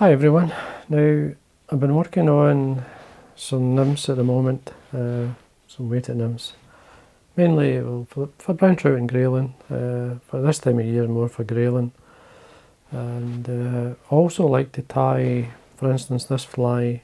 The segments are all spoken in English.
Hi everyone. Now I've been working on some nymphs at the moment, some weighted nymphs, mainly for brown trout and grayling, for this time of year more for grayling, and I also like to tie, for instance, this fly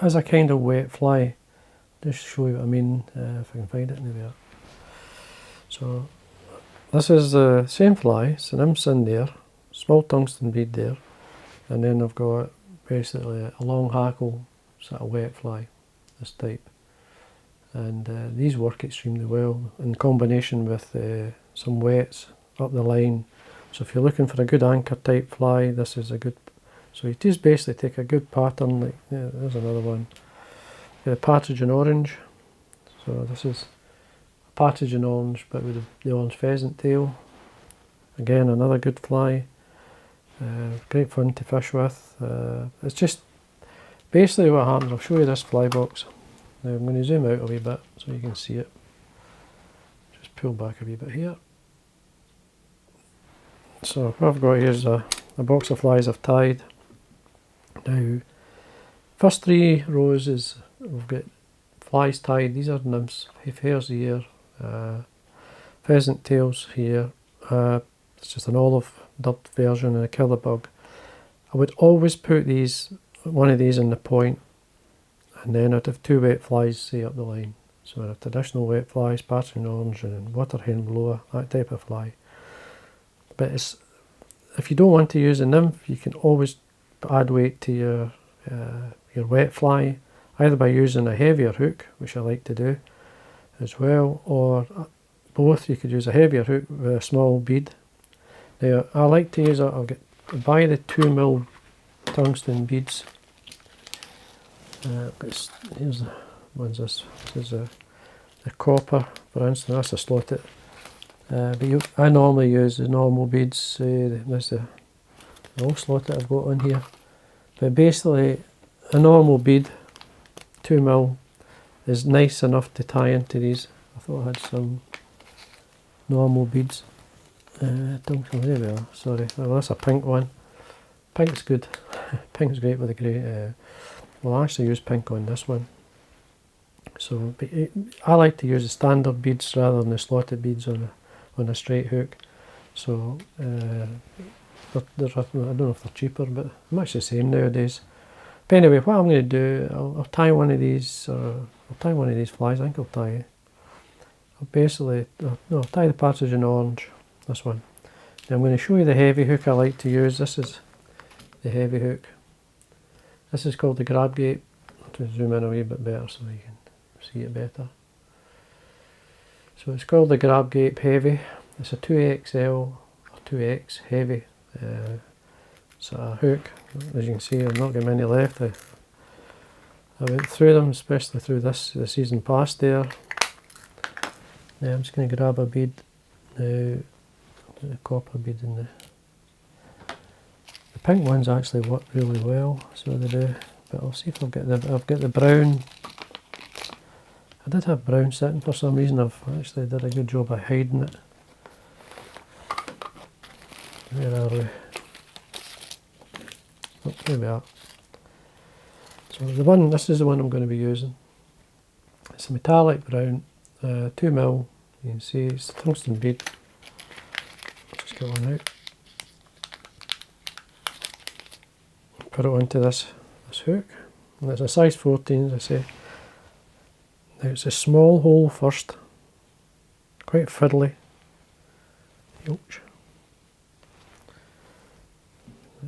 as a kind of wet fly. Just show you what I mean, if I can find it anywhere. So this is the same fly, so nymphs in there, small tungsten bead there, and then I've got basically a long hackle sort of wet fly, this type, and these work extremely well in combination with some wets up the line. So if you're looking for a good anchor type fly, this is a good. So you just basically take a good pattern, like there's another one, Partridge in orange. So this is a Partridge in orange, but with the orange pheasant tail. Again, another good fly. Great fun to fish with. It's just basically what happens. I'll show you this fly box. Now I'm going to zoom out a wee bit so you can see it. Just pull back a wee bit here. So what I've got here is a box of flies I've tied. Now, first 3 rows is we've got flies tied. These are nymphs, hares here, pheasant tails here. It's just an olive dubbed version and a killer bug. I would always put one of these in the point, and then I'd have 2 wet flies say up the line. So I'd have traditional wet flies, Partridge in orange and water hen blower, that type of fly. But if you don't want to use a nymph, you can always add weight to your wet fly, either by using a heavier hook, which I like to do as well, or both. You could use a heavier hook with a small bead. Now I like to use buy the 2mm tungsten beads. Here's the ones. This is the copper, for instance. That's a slotted. But I normally use the normal beads. There's the all slotted I've got on here. But basically, a normal bead, 2mm, is nice enough to tie into these. I thought I had some normal beads. There we are, sorry. Well, that's a pink one. Pink's good. Pink's great with the grey. Well, I actually use pink on this one. So I like to use the standard beads rather than the slotted beads on a straight hook. So I don't know if they're cheaper, but they're much the same nowadays. But anyway, what I'm going to do, I'll tie one of these, I'll tie one of these flies. I think I'll tie the Partridge in orange, this one. Now I'm going to show you the heavy hook I like to use. This is the heavy hook. This is called the grab Gape. I'll try to zoom in a wee bit better so you can see it better. So it's called the grab Gape heavy. It's a 2XL or 2X heavy sort of hook. As you can see, I've not got many left. I went through them, especially through the season past there. Now I'm just going to grab a bead. Now the copper bead in the pink ones actually work really well, so they do. But I'll see if I've got the brown. I did have brown sitting for some reason. I've actually did a good job of hiding it. Where are we? Oh, here we are. So this is the one I'm going to be using. It's a metallic brown, 2mm. You can see it's a tungsten bead. Just get one out. Put it onto this hook. And it's a size 14, as I say. Now it's a small hole first. Quite fiddly. Ouch.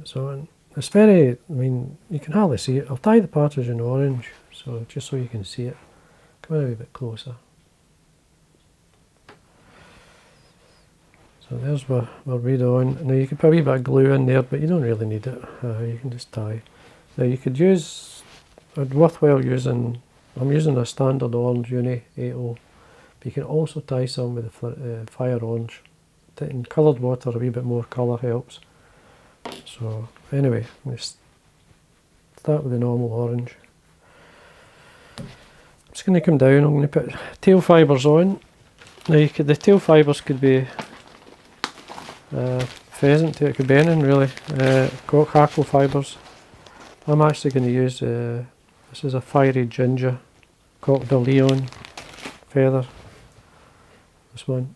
So it's very, you can hardly see it. I'll tie the Partridge in orange, so just so you can see it. Come in a wee bit closer. So there's my bead on. Now you could put a wee bit of glue in there, but you don't really need it. You can just tie. Now you could use, worthwhile using, I'm using a standard orange Uni 80, but you can also tie some with the fire orange. In coloured water, a wee bit more colour helps. So anyway, I'm going to start with the normal orange. I'm just going to come down. I'm going to put tail fibres on. Now the tail fibres could be pheasant tail. It could be anything really. Got Hackle fibres. I'm actually going to use, this is a fiery ginger Coq de Leon feather. This one,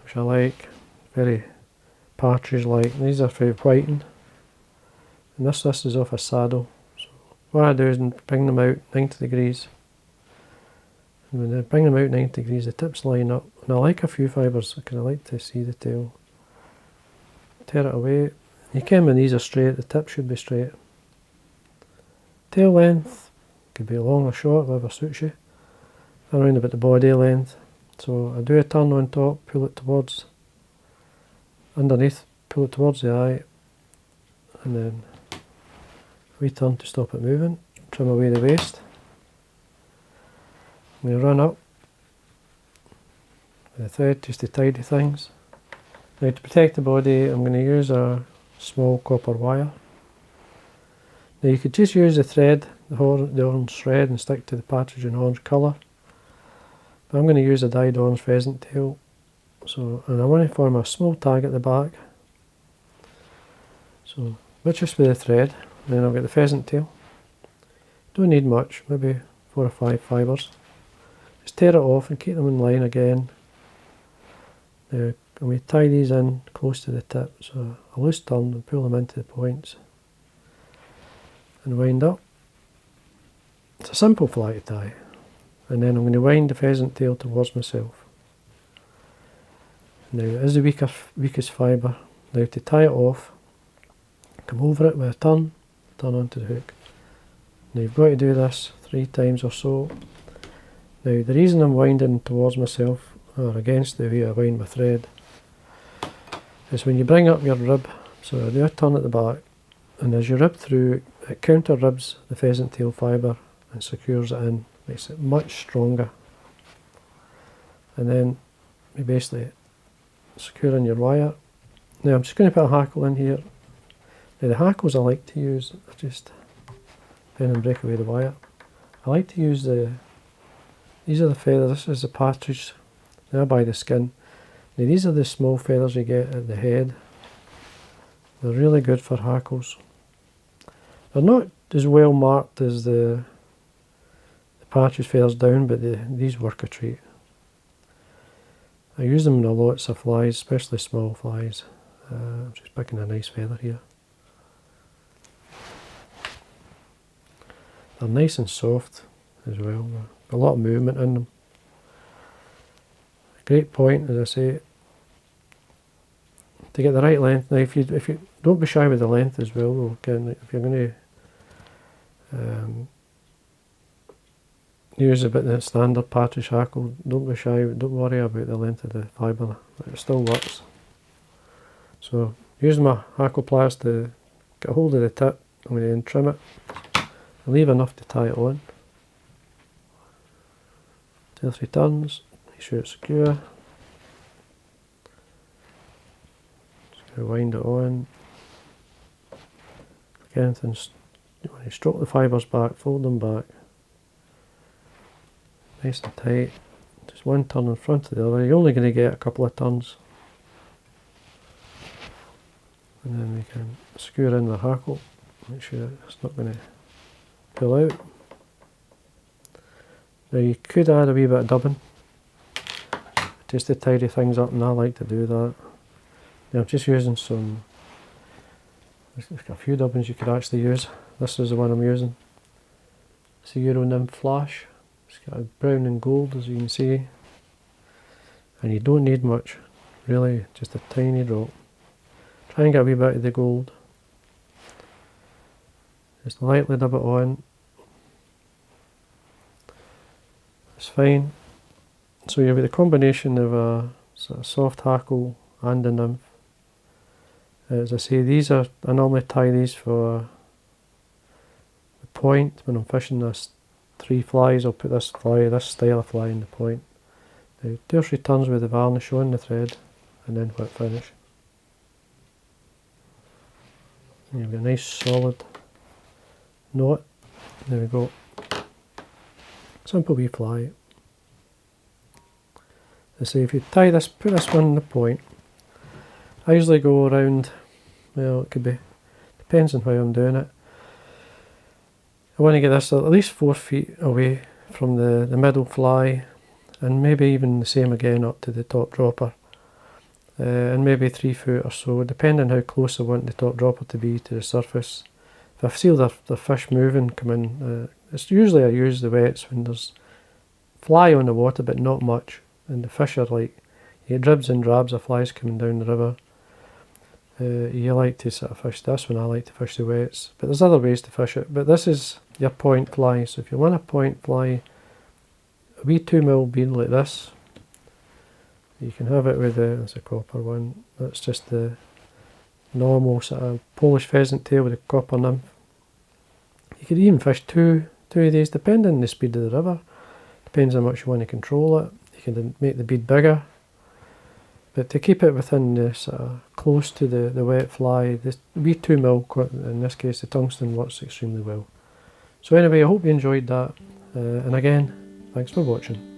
which I like. Very Partridge like. These are for whiting. And this is off a saddle. So what I do is bring them out 90 degrees. And when I bring them out 90 degrees, the tips line up. And I like a few fibres because I like to see the tail. Tear it away. You can when these are straight, the tip should be straight. Tail length could be long or short, whatever suits you. Around about the body length. So I do a turn on top, pull it towards underneath, pull it towards the eye, and then we turn to stop it moving, trim away the waist. I'm going to run up with the thread just to tidy things. Now to protect the body, I'm going to use a small copper wire. Now you could just use the thread, the orange thread, and stick to the partridge in orange colour. But I'm going to use a dyed orange pheasant tail. So, and I want to form a small tag at the back. So, but just with the thread, and then I'll get the pheasant tail. Don't need much, maybe 4 or 5 fibres. Just tear it off and keep them in line again. Now, and we tie these in close to the tip, so a loose turn and pull them into the points. And wind up. It's a simple fly to tie. And then I'm going to wind the pheasant tail towards myself. Now it is the weakest fibre. Now to tie it off, come over it with a turn onto the hook. Now you've got to do this 3 times or so. Now the reason I'm winding towards myself, or against the way I wind my thread, is when you bring up your rib, so I do a turn at the back, and as you rib through, it counter ribs the pheasant tail fibre and secures it in, makes it much stronger. And then you basically secure in your wire. Now I'm just going to put a hackle in here. Now the hackles I like to use, I just bend and break away the wire. I like to use these are the feathers, this is the partridge, now I buy the skin. Now these are the small feathers you get at the head. They're really good for hackles. They're not as well marked as the partridge feathers down, but these work a treat. I use them in lots of flies, especially small flies. I'm just picking a nice feather here. They're nice and soft as well. A lot of movement in them. Great point, as I say, to get the right length. Now, if you don't be shy with the length as well. Though, again, if you're going to use a bit of the standard partridge hackle, don't be shy. Don't worry about the length of the fibre. It still works. So, using my hackle pliers to get a hold of the tip, I'm going to then trim it. I leave enough to tie it on. 2 or 3 turns. Make sure it's secure. Just going to wind it on. Like anything, when you stroke the fibres back, fold them back. Nice and tight. Just one turn in front of the other. You're only going to get a couple of turns. And then we can screw in the hackle. Make sure it's not going to pull out. Now you could add a wee bit of dubbing just to tidy things up, and I like to do that. Now I'm just using some, there's a few dubbins you could actually use. This is the one I'm using. It's a Nymph Flash. It's got a brown and gold, as you can see. And you don't need much, really, just a tiny drop. Try and get a wee bit of the gold. Just lightly dub it on. It's fine. So you have the combination of a sort of soft hackle and a nymph. As I say, I normally tie these for the point. When I'm fishing this 3 flies, I'll put this style of fly in the point. Now 2 or 3 turns with the varnish on the thread, and then whip finish. And you've got a nice solid knot. There we go. Simple wee fly. As I say, if you tie this, put this one in the point, I usually go around, well, it could be, depends on how I'm doing it. I want to get this at least 4 feet away from the middle fly, and maybe even the same again up to the top dropper, and maybe 3 foot or so, depending how close I want the top dropper to be to the surface. If I feel the fish moving come in, it's usually I use the wets when there's fly on the water but not much, and the fish are like, you get dribs and drabs of flies coming down the river. You like to sort of fish, that's when I like to fish the wets, but there's other ways to fish it. But this is your point fly, so if you want a point fly, a wee 2mm bead like this, you can have it with there's a copper one, that's just the normal sort of Polish pheasant tail with a copper nymph. You could even fish two of these depending on the speed of the river, depends how much you want to control it. You can make the bead bigger, but to keep it within the sort of close to the wet fly, this wee 2mm, in this case the tungsten, works extremely well. So anyway, I hope you enjoyed that, and again, thanks for watching.